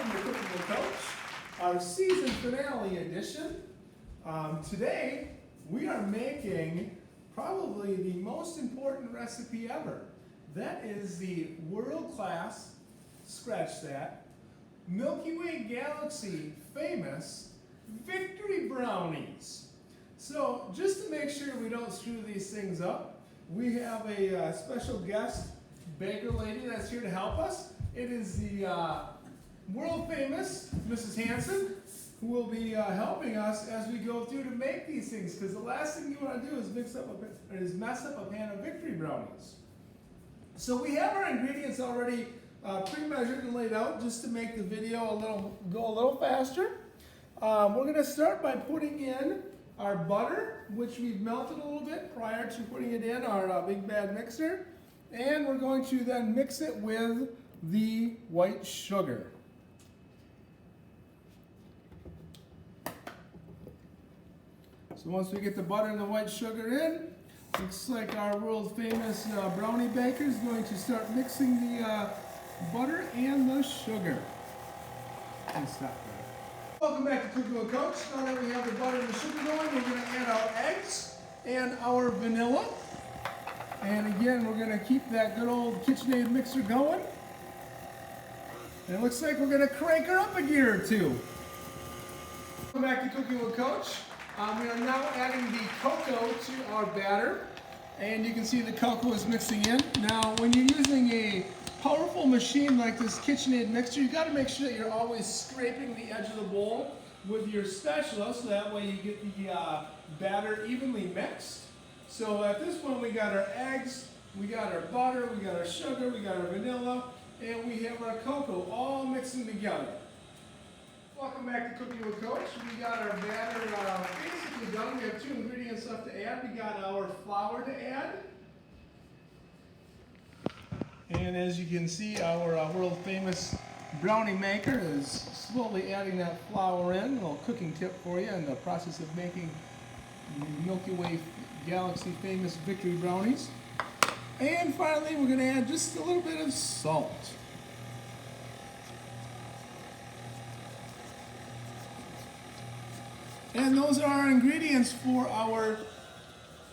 welcome to Cooking with Coach, our season finale edition. Today, we are making probably the most important recipe ever. That is the world-class, scratch that, Milky Way Galaxy famous Victory Brownies. So, just to make sure we don't screw these things up, we have a special guest baker lady that's here to help us. It is the world famous Mrs. Hanson, who will be helping us as we go through to make these things, because the last thing you want to do is mess up a pan of Victory Brownies. So we have our ingredients already pre-measured and laid out just to make the video go a little faster. We're going to start by putting in our butter, which we've melted a little bit prior to putting it in our big bad mixer. And we're going to then mix it with the white sugar. So once we get the butter and the white sugar in, looks like our world famous brownie baker is going to start mixing the butter and the sugar. And stop there. Welcome back to Cooking with Coach. Now that we have the butter and the sugar going, we're going to add our eggs and our vanilla. And again, we're going to keep that good old KitchenAid mixer going. And it looks like we're going to crank her up a gear or two. Welcome back to Cooking with Coach. We are now adding the cocoa to our batter. And you can see the cocoa is mixing in. Now, when you're using a powerful machine like this KitchenAid mixer, you've got to make sure that you're always scraping the edge of the bowl with your spatula, so that way you get the batter evenly mixed. So at this point, we got our eggs, we got our butter, we got our sugar, we got our vanilla, and we have our cocoa all mixing together. Welcome back to Cooking with Coach. We got our batter basically done. We have two ingredients left to add. We got our flour to add. And as you can see, our world famous brownie maker is slowly adding that flour in. A little cooking tip for you in the process of making the Milky Way Galaxy famous Victory Brownies. And finally, we're going to add just a little bit of salt. And those are our ingredients for our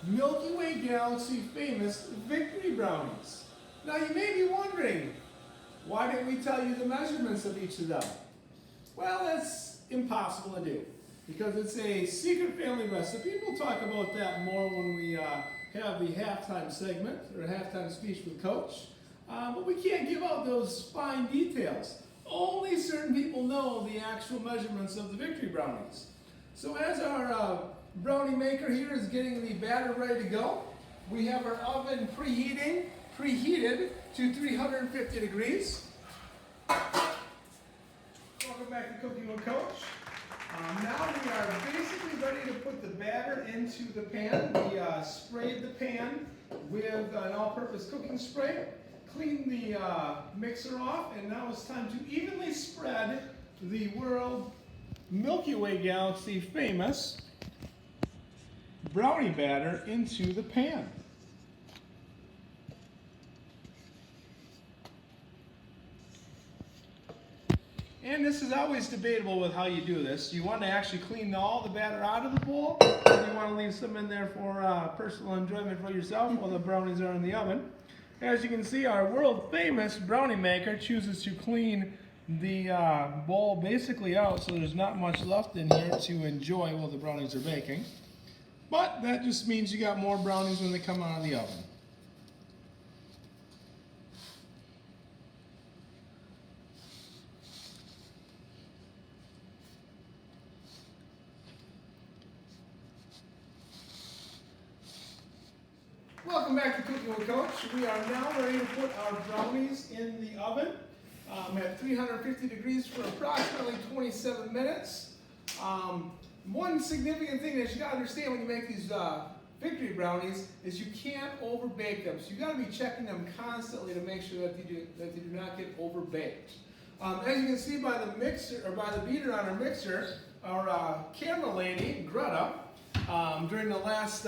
Milky Way Galaxy famous Victory Brownies. Now you may be wondering, why didn't we tell you the measurements of each of them? Well, that's impossible to do, because it's a secret family recipe. We'll talk about that more when we have the halftime segment, or halftime speech with Coach. But we can't give out those fine details. Only certain people know the actual measurements of the Victory Brownies. So as our brownie maker here is getting the batter ready to go, we have our oven preheated to 350 degrees. Welcome back to Cooking with Coach. Now we are basically ready to put the batter into the pan. We sprayed the pan with an all-purpose cooking spray, cleaned the mixer off, and now it's time to evenly spread the world Milky Way Galaxy famous brownie batter into the pan. And this is always debatable with how you do this. You want to actually clean all the batter out of the bowl, or you want to leave some in there for personal enjoyment for yourself while the brownies are in the oven. As you can see, our world famous brownie maker chooses to clean the bowl basically out, so there's not much left in here to enjoy while the brownies are baking. But that just means you got more brownies when they come out of the oven. Welcome back to Cooking with Coach. We are now ready to put our brownies in the oven at 350 degrees for approximately 27 minutes. One significant thing that you got to understand when you make these Victory Brownies is you can't overbake them. So you got to be checking them constantly to make sure that they do not get overbaked. As you can see by the mixer, or by the beater on our mixer, our camera lady, Greta, during the last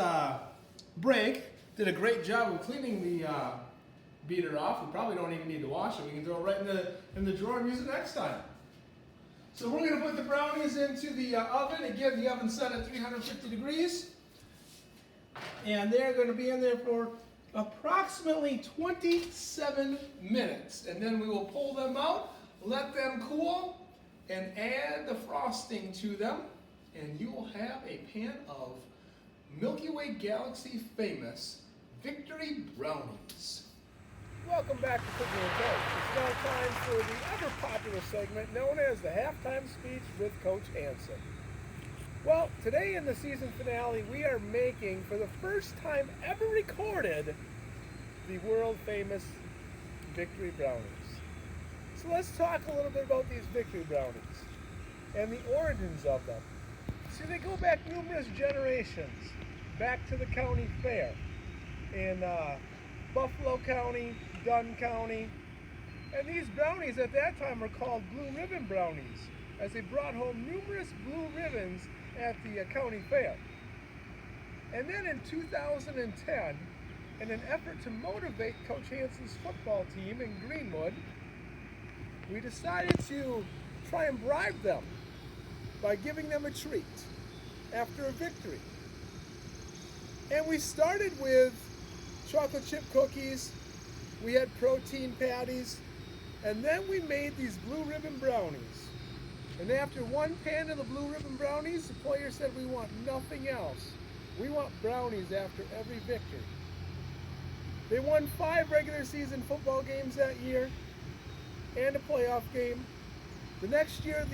break, did a great job of cleaning the beater off. We probably don't even need to wash it. We can throw it right in the drawer and use it next time. So we're going to put the brownies into the oven. Again, the oven's set at 350 degrees. And they're going to be in there for approximately 27 minutes. And then we will pull them out, let them cool, and add the frosting to them. And you will have a pan of Milky Way Galaxy famous Victory Brownies. Welcome back to Cooking with Coach. It's now time for the ever popular segment known as the halftime speech with Coach Hansen. Well, today in the season finale, we are making, for the first time ever recorded, the world famous Victory Brownies. So let's talk a little bit about these Victory Brownies and the origins of them. See, they go back numerous generations, back to the county fair in Buffalo County, Dunn County. And these brownies at that time were called Blue Ribbon Brownies, as they brought home numerous blue ribbons at the county fair. And then in 2010, in an effort to motivate Coach Hansen's football team in Greenwood, we decided to try and bribe them by giving them a treat after a victory. And we started with chocolate chip cookies, we had protein patties, and then we made these blue ribbon brownies. And after one pan of the blue ribbon brownies, the players said, we want nothing else. We want brownies after every victory. They won 5 regular season football games that year and a playoff game. The next year,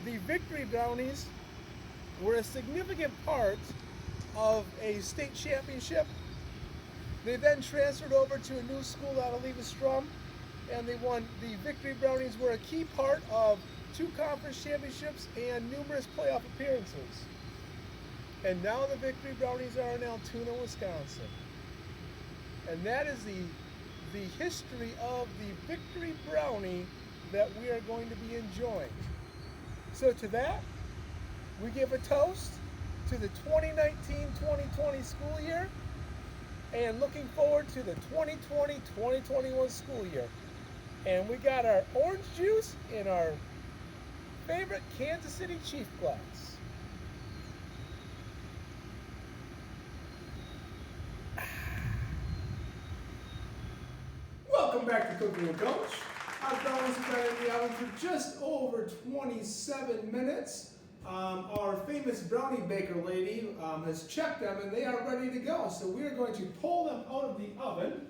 the Victory Brownies were a significant part of a state championship. They then transferred over to a new school out of Levi-Strum, and they won. The Victory Brownies were a key part of 2 conference championships and numerous playoff appearances. And now the Victory Brownies are in Altoona, Wisconsin. And that is the history of the Victory Brownie that we are going to be enjoying. So to that, we give a toast to the 2019-2020 school year and looking forward to the 2020-2021 school year. And we got our orange juice in our favorite Kansas City Chief glass. Welcome back to Cooking with Coach. Our brownies have been in the oven for just over 27 minutes. Our famous brownie baker lady has checked them and they are ready to go. So we are going to pull them out of the oven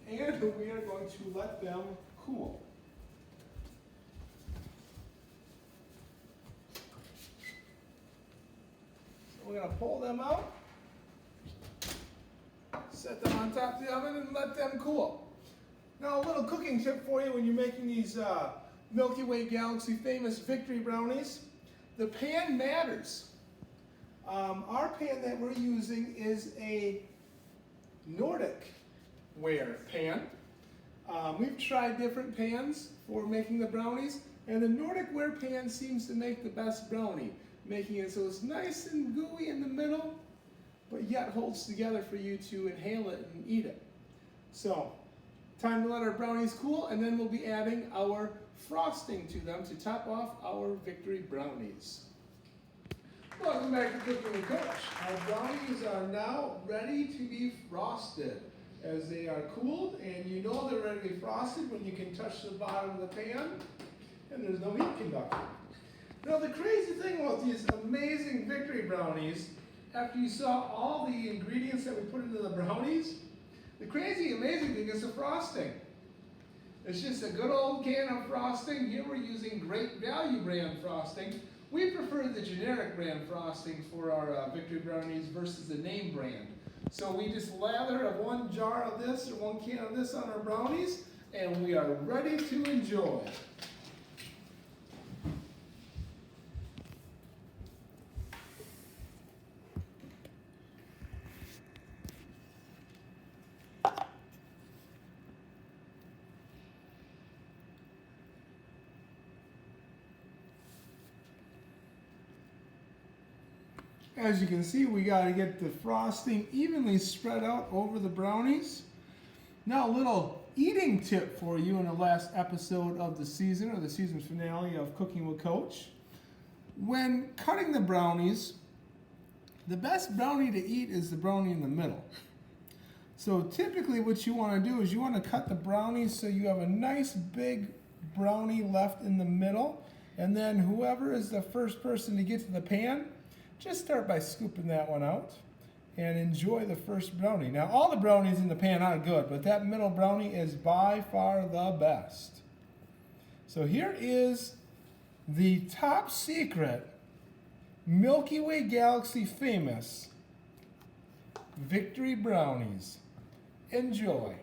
and we are going to let them cool. So we're going to pull them out, set them on top of the oven and let them cool. Now a little cooking tip for you when you're making these Milky Way Galaxy famous Victory Brownies. The pan matters. Our pan that we're using is a Nordic ware pan. We've tried different pans for making the brownies, and the Nordic ware pan seems to make the best brownie, making it so it's nice and gooey in the middle, but yet holds together for you to inhale it and eat it. So, time to let our brownies cool, and then we'll be adding our frosting to them to top off our Victory Brownies. Welcome back to Cooking with Coach. Our brownies are now ready to be frosted as they are cooled, and you know they're ready to be frosted when you can touch the bottom of the pan and there's no heat conductor. Now the crazy thing about these amazing Victory Brownies, after you saw all the ingredients that we put into the brownies, the crazy amazing thing is the frosting. It's just a good old can of frosting. Here we're using Great Value brand frosting. We prefer the generic brand frosting for our Victory Brownies versus the name brand. So we just lather one jar of this or one can of this on our brownies, and we are ready to enjoy. As you can see, we got to get the frosting evenly spread out over the brownies. Now a little eating tip for you in the last episode of the season, or the season finale of Cooking with Coach. When cutting the brownies, the best brownie to eat is the brownie in the middle. So typically what you want to do is you want to cut the brownies so you have a nice big brownie left in the middle, and then whoever is the first person to get to the pan, just start by scooping that one out and enjoy the first brownie. Now all the brownies in the pan are good, but that middle brownie is by far the best. So here is the top secret Milky Way Galaxy famous Victory Brownies. Enjoy.